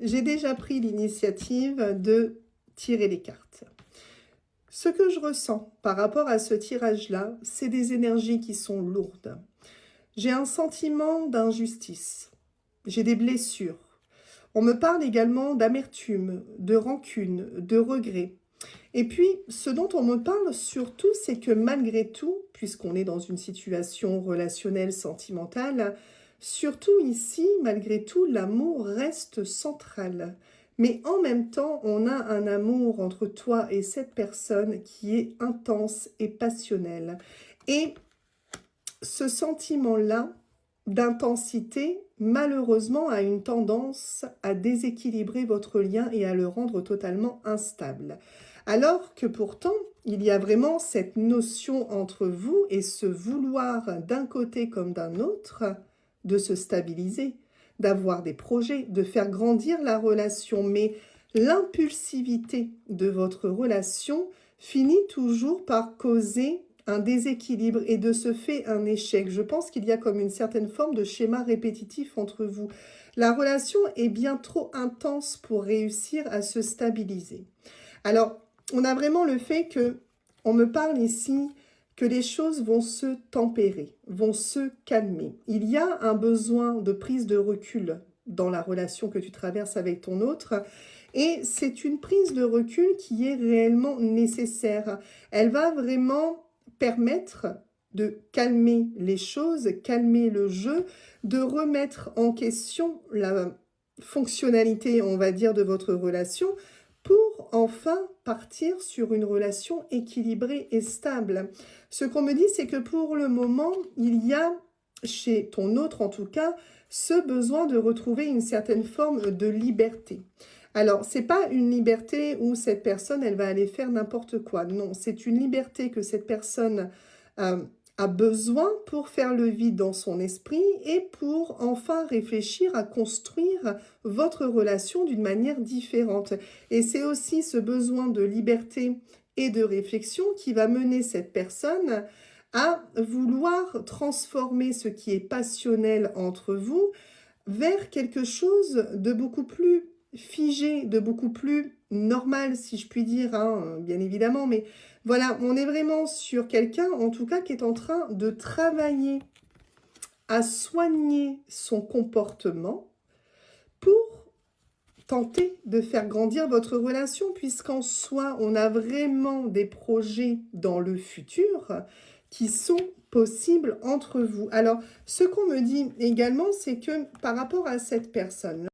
j'ai déjà pris l'initiative de tirer les cartes. Ce que je ressens par rapport à ce tirage-là, c'est des énergies qui sont lourdes. J'ai un sentiment d'injustice. J'ai des blessures. On me parle également d'amertume, de rancune, de regret. Et puis, ce dont on me parle surtout, c'est que malgré tout, puisqu'on est dans une situation relationnelle, sentimentale, surtout ici, malgré tout, l'amour reste central. Mais en même temps, on a un amour entre toi et cette personne qui est intense et passionnel. Et ce sentiment-là d'intensité, malheureusement, a une tendance à déséquilibrer votre lien et à le rendre totalement instable. Alors que pourtant, il y a vraiment cette notion entre vous et ce vouloir d'un côté comme d'un autre de se stabiliser, d'avoir des projets, de faire grandir la relation. Mais l'impulsivité de votre relation finit toujours par causer un déséquilibre et de ce fait un échec. Je pense qu'il y a comme une certaine forme de schéma répétitif entre vous. La relation est bien trop intense pour réussir à se stabiliser. Alors, on a vraiment le fait que, on me parle ici que les choses vont se tempérer, vont se calmer. Il y a un besoin de prise de recul dans la relation que tu traverses avec ton autre. Et c'est une prise de recul qui est réellement nécessaire. Elle va vraiment permettre de calmer les choses, calmer le jeu, de remettre en question la fonctionnalité, on va dire, de votre relation pour enfin partir sur une relation équilibrée et stable. Ce qu'on me dit, c'est que pour le moment, il y a, chez ton autre en tout cas, ce besoin de retrouver une certaine forme de liberté. Alors, c'est pas une liberté où cette personne, elle va aller faire n'importe quoi. Non, c'est une liberté que cette personne a besoin pour faire le vide dans son esprit et pour enfin réfléchir à construire votre relation d'une manière différente. Et c'est aussi ce besoin de liberté et de réflexion qui va mener cette personne à vouloir transformer ce qui est passionnel entre vous vers quelque chose de beaucoup plus figé, de beaucoup plus normal, si je puis dire, hein, bien évidemment. Mais voilà, on est vraiment sur quelqu'un, en tout cas, qui est en train de travailler à soigner son comportement pour tenter de faire grandir votre relation, puisqu'en soi, on a vraiment des projets dans le futur qui sont possibles entre vous. Alors, ce qu'on me dit également, c'est que par rapport à cette personne,